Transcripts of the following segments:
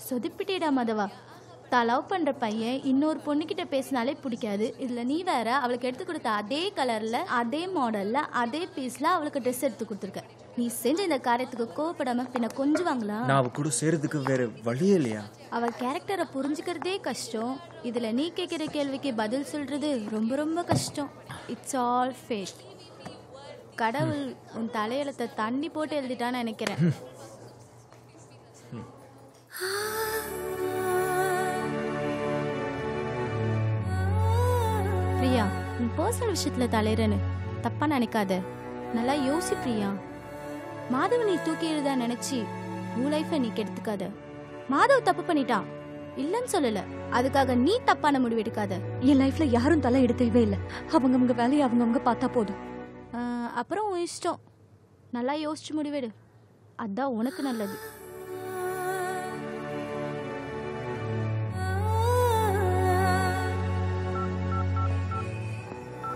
சொதிப்பிட்டேடா மதவா. Love பண்ணுற பையன் இன்னொரு பொண்ணுக்கிட்ட பேசினாலே பிடிக்காது. இதில் நீ வேற அவளுக்கு எடுத்து கொடுத்த அதே கலரில் அதே மாடலில் அதே பீஸில் அவளுக்கு ட்ரெஸ் எடுத்து கொடுத்துருக்க. நீ செஞ்ச இந்த காரியத்துக்கு கோவப்படாமல் பின்ன கொஞ்சம் வாங்கலாம். நான் அவ கூட சேர்றதுக்கு வேற வழியே இல்லையா? அவள் கேரக்டரை புரிஞ்சுக்கிறதே கஷ்டம். இதில் நீ கேட்குற கேள்விக்கு பதில் சொல்கிறது ரொம்ப ரொம்ப கஷ்டம். It's all fate. கடவுள் உன் தலையெழுத்தை தண்ணி போட்டு எழுதிட்டான்னு நினைக்கிறேன். பிரியா, உன் பர்சனல் விஷயத்துல தலைறன்னு தப்பா நினைக்காத. நல்லா யோசி பிரியா. மாதவ நீ தூக்கி எழுத நினைச்சு உன் லைஃபை நீ கெடுத்துக்காத. மாதவ் தப்பு பண்ணிட்டான் இல்லன்னு சொல்லல, அதுக்காக நீ தப்பான முடிவு எடுக்காத. என் லைஃப்ல யாரும் தலை எடுக்கவே இல்லை. அவங்க வேலையை அவங்க பார்த்தா போதும். அப்புறம் உன் இஷ்டம். நல்லா யோசிச்சு முடிவெடு, அதான் உனக்கு நல்லது.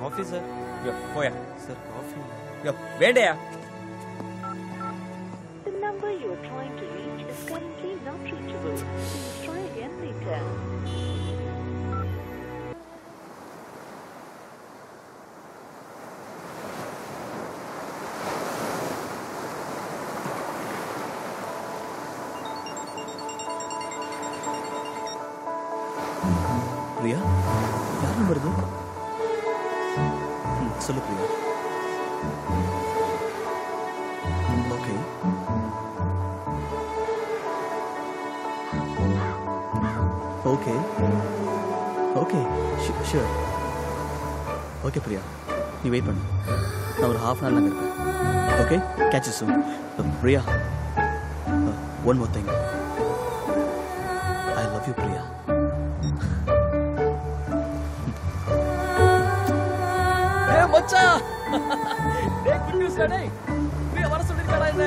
Coffee sir. யோ போயா சார் காஃபி. யோ வேண்டயா. The number you are trying to reach is currently not reachable. Please try again later. Priya, யார் நம்பர் இது? சொல்லு Priya. Okay okay okay sure. Okay Priya, நீ வெயிட் பண்ணு. நான் ஒரு ஹாஃப் அன் ஹவர்ல இருப்பேன். Okay, catch you soon. Priya, one more thing. I love you Priya. மச்சான், டேய் குட் நியூஸ் டேய். பிரியா வர சொல்லிருக்காடா என்ன?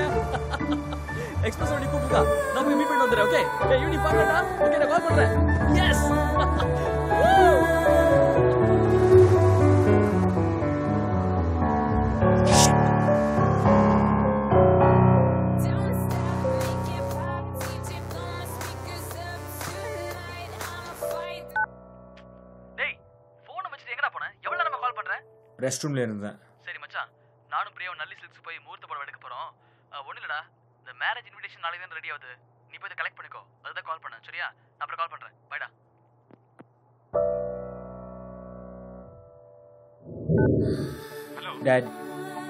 எக்ஸ்பிரஸ் வண்டி கூப்பிடுடா. நான் போய் மீட் பண்ணி வந்துறேன். ஓகே, டேய் யூனி பாக்கடா. ஓகே, நான் கால் பண்றேன். எஸ். ரெஸ்ட் ரூம்ல இருந்தேன். சரி மச்சான், நானும் பிரியாவும் நல்லி சில்க்ஸ் போய் முகூர்த்த படம் எடுக்க போறோம். ஒண்ணு இல்லடா, இந்த மேரேஜ் இன்விடேஷன் நாளைக்கு தான் ரெடி ஆகுது. நீ போய் கலெக்ட் பண்ணிக்கோ. அதுதான் கால் பண்ணேன். சரியா? நான் அப்புறம் கால் பண்றேன். பைடா. Hello dad.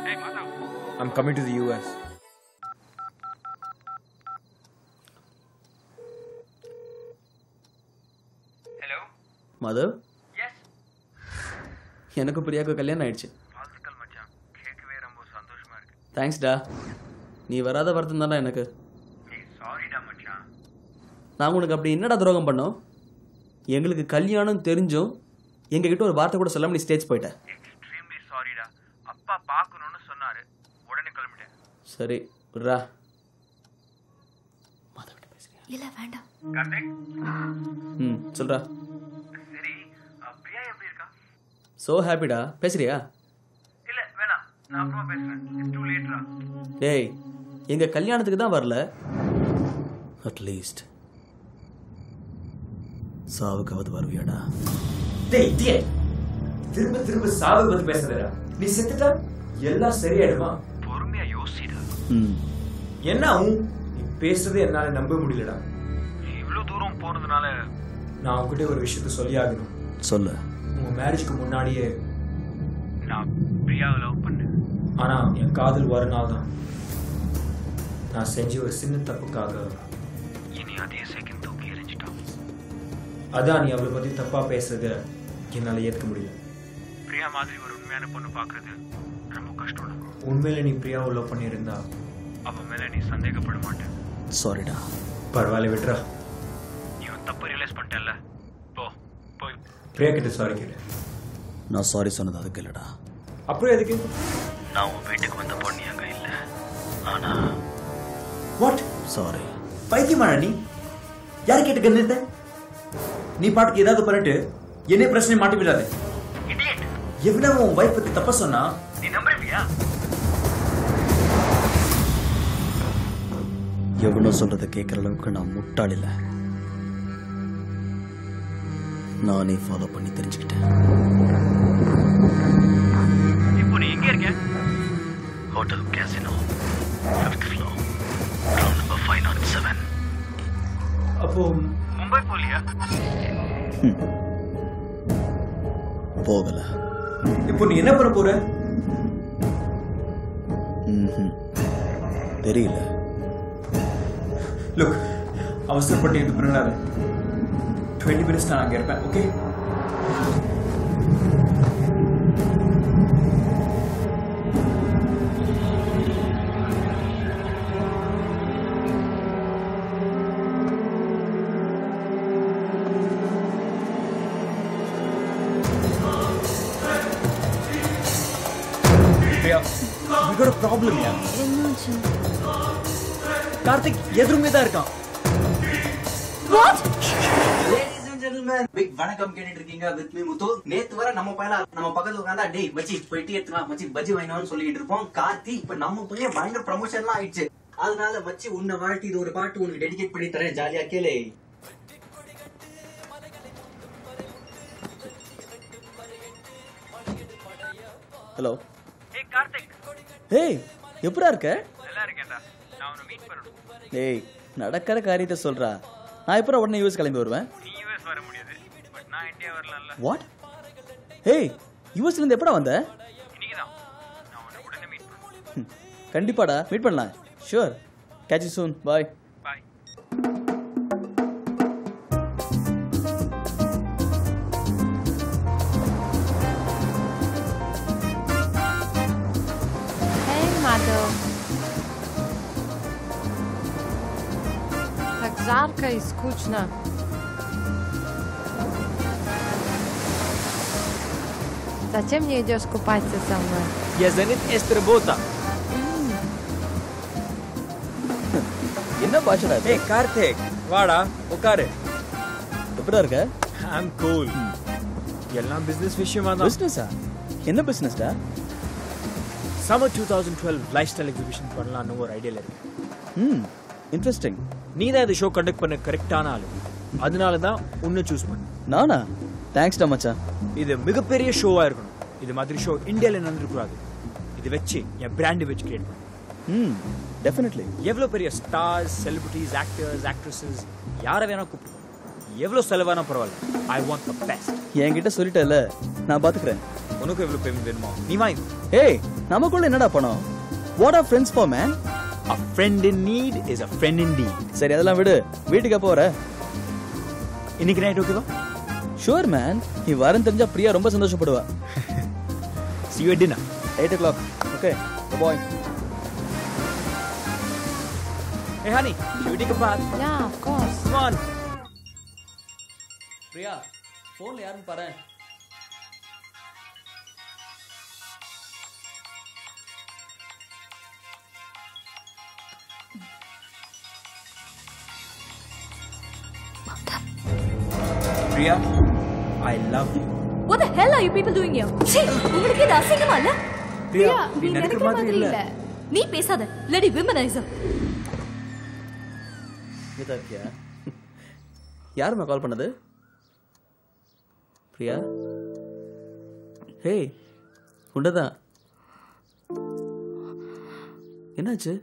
Hey Madhav, I'm coming to the US. hello. Madhav, Yes. எனக்கு பிரியாக்கு கல்யாணம் ஆயிடுச்சு. வாழ்த்துக்கள் மச்சான். கேட்கவே ரொம்ப சந்தோஷமா இருக்கு. தேங்க்ஸ்டா. நீ வராத வருத்தம் தான்டா எனக்கு. ஏய் சாரிடா மச்சான். நாங்கள் உனக்கு அப்படி என்னடா துரோகம் பண்ணோம்? எங்களுக்கு கல்யாணம் தெரிஞ்சும் எங்ககிட்ட ஒரு வார்த்தை கூட சொல்லாம நீ ஸ்டேஜ் போயிட்ட. எக்ஸ்ட்ரீம்லி சாரிடா. அப்பா பார்க்கணும்னு சொன்னாரு, உடனே கிளம்பிட்டேன். சரி விட்றா. இல்ல வேண்டாம். கார்த்திக், சொல்றா. சரி பிரியா எப்படி இருக்கா? ஸோ ஹாப்பிடா. பேசுறியா? இல்ல வேணாம், நான் அப்புறமா பேசுறேன். இட்ஸ் டூ லேட்ரா. டேய், எங்க கல்யாணத்துக்கு தான் வரல. அட்லீஸ்ட் சாவுக்காவது வருவியாடா? டேய் டியே, திரும்ப திரும்ப சாவு பத்தி பேசுறடா. நீ செத்துட்டா எல்லாம் சரியாயிடுமா? பொறுமையா யோசிடா. என்ன நீ பேசுறது என்னால நம்ப முடியலடா. நீ இவ்வளவு தூரம் போனதுனால நான் உன்கிட்ட ஒரு விஷயத்த சொல்லி ஆகணும். சொல்லு. உங்க மேரேஜ்க்கு முன்னாடியே நான் பிரியாவை லவ் பண்ணேன். ஆனா என் காதல் வர நாள் தான் நான் செஞ்ச ஒரு சின்ன தப்புக்காக இனி அதே செகண்ட் தூக்கி எரிஞ்சிட்டான். அதான் நீ அவளை பத்தி தப்பா பேசுறத என்னால ஏற்க முடியல. பிரியா மாதிரி ஒரு உண்மையான பொண்ணு பாக்குறது ரொம்ப கஷ்டம். உண்மையில நீ பிரியாவை லவ் பண்ணியிருந்தா அவ மேல நீ சந்தேகப்பட மாட்டேன். சாரிடா. பரவாயில்ல விட்றா. நீ தப்பு ரியலைஸ் பண்ணிட்டல. போ போய் பிரியா கிட்ட சாரி கேளு. நான் சாரி சொன்னது அதுக்கு இல்லடா. அப்புறம் எதுக்கு? நான் உன் வீட்டுக்கு வந்த பொண்ணு அங்க இல்ல. ஆனா வாட்? சாரி. பைத்தியமாடா நீ? யார் கேட்டு கண்டித்த? நீ பாட்டுக்கு ஏதாவது பண்ணிட்டு என்ன பிரச்சனை மாட்டி விடாத. இடியட். எவனா உன் வைஃப் பத்தி தப்பா சொன்னா நீ நம்புறியா? எவனோ சொல்றதை கேட்கற அளவுக்கு நான் முட்டாள் இல்லை. நானே ஃபாலோ பண்ணி தெரிஞ்சுக்கிட்டேன். இப்போ நீ எங்க இருக்க? Hotel casino 5th floor room number 507. அப்போ மும்பை போலியா? போகல. இப்போ நீ என்ன பண்ண போற? தெரியல. லுக், அவசரப்பட்டு இது பண்ணாத. 20 minutes நான் அங்க இருப்பேன். Okay? We got a problem here. என்னாச்சு? கார்த்திக் எதிர்மே தான் இருக்கான். Ladies and gentlemen, big வணக்கம் கேட்டுட்டு இருக்கீங்க வித் மீ முத்து. நேத்து வர நம்ம பக்கத்துல உட்கார்ந்தா டேய் மச்சி போயிட்டு எடுத்துனா மச்சி பஜ்ஜி வாங்கினோம்னு சொல்லிட்டு இருப்போம். கார்த்தி இப்ப நம்ம பையன் பயங்கர ப்ரமோஷன்லாம் ஆயிடுச்சு. அதனால மச்சி உன்னை வாழ்த்தி இது ஒரு பாட்டு உனக்கு டெடிகேட் பண்ணி தரேன். ஜாலியா கேளு. ஹலோ. ஏய் கார்த்திக். ஏய் எப்படா இருக்க? நல்லா இருக்கேன்டா. நான் உன்னை மீட் பண்ணணும். ஏய் நடக்கிற காரியத்தை சொல்றா. நான் எப்போ உடனே யூஎஸ் கிளம்பி வருவேன்? நீ யுஎஸ் வர முடியாது. பட் நான் இந்தியா வரலாம்ல. வாட்? ஏய் யூஎஸ்ல இருந்து எப்படா வந்த? இன்னைக்கு தான். நான் உன்னை உடனே மீட் பண்ணணும். கண்டிப்பாடா மீட் பண்ணலாம். Sure. Catch you soon. Bye. Bye. Madam. Так жарко и скучно. Зачем не идешь купаться со мной? Я занят эстербота. என்ன பாஷடா இது? ஏய் கார்த்திக் வாடா உட்காரு. எப்படா இருக்க? I'm cool. எல்லாம் பிசினஸ் விஷயமா தான். பிசினஸா? என்ன பிசினஸ்டா? சம்மர் 2012 லைஃப் ஸ்டைல் எக்ஸிபிஷன் பண்ணலாம்னு ஒரு ஐடியால இருக்கு. இன்ட்ரெஸ்டிங். நீ தான் இந்த ஷோ கண்டக்ட் பண்ண கரெக்டான ஆளு. அதனால தான் உன்னை சூஸ் பண்ண. நானா? தேங்க்ஸ்டா மச்சான். இது மிகப்பெரிய ஷோவா இருக்கணும். இது மாதிரி ஷோ இந்தியால நடந்துக்கூடாது. இது வச்சு என் பிராண்ட் வச்சு கிரியேட் பண்ணு. டெஃபினெட்லி. எவ்வளோ பெரிய ஸ்டார்ஸ், செலிபிரிட்டிஸ், ஆக்டர்ஸ், ஆக்ட்ரஸஸ் யாரை வேணா கூப்பிடு. எவ்வளோ செலவானா பரவாயில்ல. I want the best. என்கிட்ட சொல்லிட்டல, நான் பாத்துக்கிறேன். உனக்கு எவ்வளோ பேமெண்ட் வேணுமோ நீ வாங்கி. ஏய் நமக்குள்ள என்னடா பணம்? What are friends for man? A friend in need is a friend indeed. சரி அதெல்லாம் விடு. வீட்டுக்கு எப்போ வர? இன்னைக்கு நைட் ஓகேவா? Sure man. நீ வரேன்னு தெரிஞ்சா பிரியா ரொம்ப சந்தோஷப்படுவா. See you at dinner. 8 o'clock. Okay. Bye. Hey honey, should we take a bath? Yeah, of course. Come on. Priya போன்ல யாருன்னு பாரு. Priya, I love you. What the hell are you people doing here? சீ, உங்களுக்கு இது அசிங்கமா இல்ல? பிரியா, நீ நினைக்கிற மாதிரி இல்ல. நீ பேசாத. Lady womanizer. இதா இருக்கியா? யாரும்மா கால் பண்ணது? பிரியா? ஹே உண்டதான். என்னாச்சு?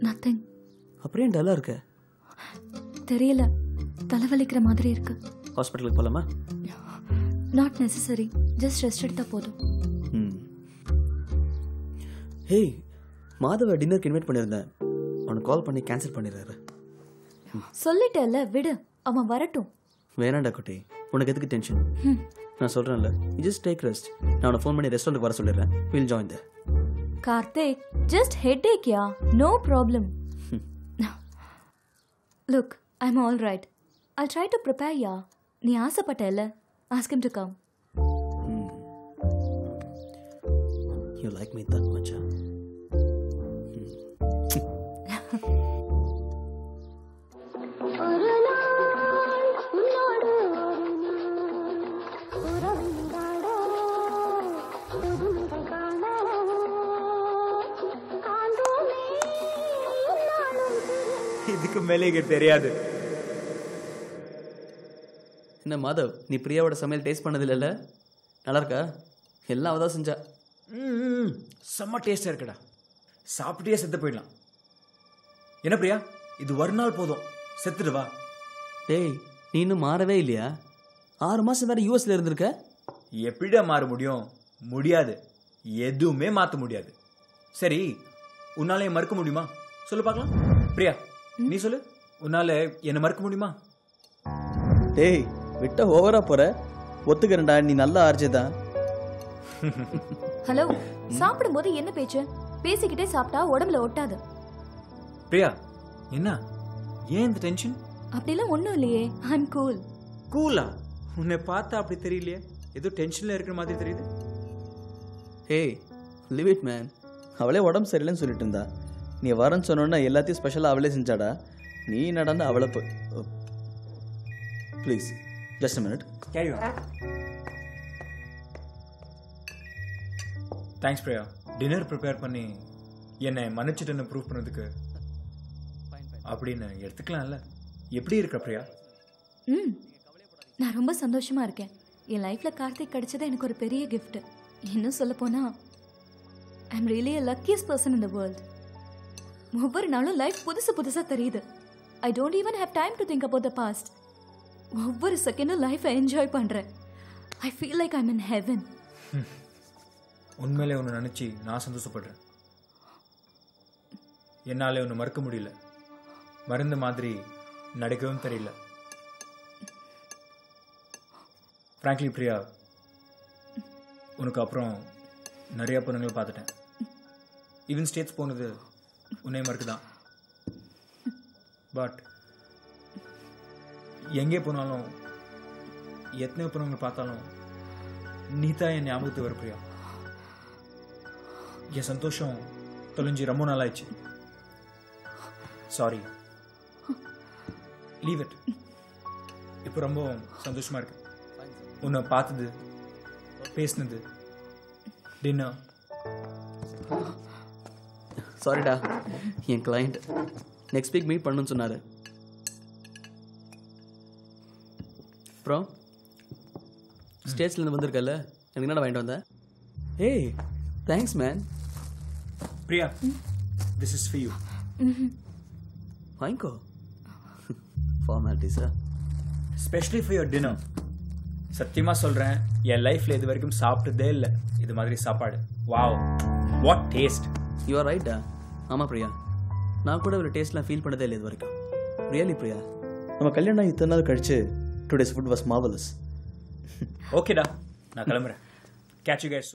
Nothing. அப்படியே டல்லா இருக்க. தெரியல. தலைவலிக்கிற மாதிரி இருக்கு. ஹாஸ்பிட்டலுக்கு போலாமா? Not necessary. Just rest எடுத்தா போதும். ஹே மாதவ டின்னருக்கு இன்வைட் பண்ணியிருந்தேன். அவனுக்கு கால் பண்ணி கேன்சல் பண்ணிடுறாரு. சொல்லிட்டேல்ல விடு. அவன் வரட்டும். வேணாண்டா குட்டி, உனக்கு எதுக்கு டென்ஷன்? நான் சொல்றேன்ல, just take rest. நான் உன்னை ஃபோன் பண்ணி ரெஸ்டாரண்ட்டுக்கு வர சொல்லிடுறேன். We'll join there. Karthik, just headache ya. No problem. Look, I'm all right. I'll try to prepare ya. நீ ஆசைப்பட்டல. Ask him to come. You like me that much, huh? இதுக்கு மேலே எனக்கு தெரியாது. என்ன மாதவ், நீ பிரியாவோட சமையல் டேஸ்ட் பண்ணதில்ல? நல்லா இருக்கா? எல்லாம் அவதான் செஞ்சா. செம்ம டேஸ்டாக இருக்குடா. சாப்பிட்டே செத்து போயிடலாம். என்ன பிரியா, இது ஒரு நாள் போதும், செத்துடு வா. டேய், நீ இன்னும் மாறவே இல்லையா? 6 மாதம் வேறு யூஎஸில் இருந்திருக்க. எப்படிடா மாற முடியும்? முடியாது, எதுவுமே மாற்ற முடியாது. சரி, உன்னால மறுக்க முடியுமா? சொல்லு பார்க்கலாம். பிரியா, நீ சொல்லு, உன்னால என்ன மறுக்க முடியுமா? டேய், விட்ட ஓவரா போற. ஒத்துக்கிறேன்டா, நீ நல்லா ஆர்ஜிதான். ஹலோ, சாப்பிடும்போது என்ன பேச்சு? பேசிக்கிட்டே சாப்பிட்டா உடம்புல ஒட்டாது. பிரியா, என்ன ஏன் இந்த டென்ஷன்? அப்படிலாம் ஒன்றும் இல்லையே, ஐம் கூல். கூலா? உன்னை பார்த்தா அப்படி தெரியலையே, ஏதோ டென்ஷன்ல இருக்கிற மாதிரி தெரியுது. ஹே, லிவ் இட் மேன். அவளே உடம்பு சரியில்லைன்னு சொல்லிட்டு இருந்தா. நீ வரேன்னு சொன்னோன்னா எல்லாத்தையும் ஸ்பெஷலாக அவளே செஞ்சாடா. நீ நடந்து அவளை please just minute. Carry on. Thanks Priya, dinner prepare பண்ணி என்னை மன்னிச்சிட்டுன்னு ப்ரூவ் பண்ணதுக்கு. அப்படின்னு எடுத்துக்கலாம்ல. எப்படி இருக்க பிரியா? நான் ரொம்ப சந்தோஷமா இருக்கேன். என் லைஃப்ல கார்த்திக் கிடைச்சது எனக்கு ஒரு பெரிய கிஃப்ட். இன்னும் சொல்ல போனா I'm really a luckiest person in the world. ஒவ்வொரு நாளும் லைஃப் புதுசா தெரியுது. I don't even have time to think about the past. ஒவ்வொரு செகண்டும் லைஃபை என்ஜாய் பண்றேன். I feel like I'm in heaven. உண்மையிலே ஒன்று நினச்சி நான் சந்தோஷப்படுறேன். என்னாலே ஒன்று மறக்க முடியல. மருந்து மாதிரி நடக்கவும் தெரியல. ஃப்ராங்க்லி பிரியா, உனக்கு அப்புறம் நிறைய பொண்ணுங்களை பார்த்துட்டேன். ஈவன் ஸ்டேட்ஸ் போனது உன்னை மறக்குதான். பட் எங்கே போனாலும் எத்தனை பொண்ணுங்களை பார்த்தாலும் நீ தான் என் ஞாபகத்துக்கு வர பிரியா. என் சந்தோஷம் தொலைஞ்சி ரொம்ப நாளாயிடுச்சு. Sorry, leave it. இப்போ ரொம்ப சந்தோஷமா இருக்கு. உன்னை பார்த்தது, பேசினது, டின்னர். சாரிடா, என் கிளைண்ட் நெக்ஸ்ட் வீக் மீட் பண்ணணும்னு சொன்னார். அப்புறம் ஸ்டேட்ஸ்லேருந்து வந்திருக்கல, எனக்கு என்னடா வாங்கிட்டு வந்தேன்? ஏய், thanks man. Priya, this is for you. வாங்கிக்கோ. ஃபார்மாலிட்டிஸா? Specially for your dinner. சத்தியமா சொல்றேன், என் லைஃப்ல இது வரைக்கும் சாப்பிட்டதே இல்லை இது மாதிரி சாப்பாடு. Wow, what taste. You are ரைட்டா. ஆமாம் பிரியா, நான் கூட ஒரு டேஸ்ட்லாம் ஃபீல் பண்ணதே இல்லை இது வரைக்கும். ரியலி பிரியா, நம்ம கல்யாணம் இத்தனை நாள் கழிச்சு டுடேஸ் ஃபுட் வாஸ் மார்வலஸ். ஓகேடா, நான் கிளம்புறேன். Catch you guys.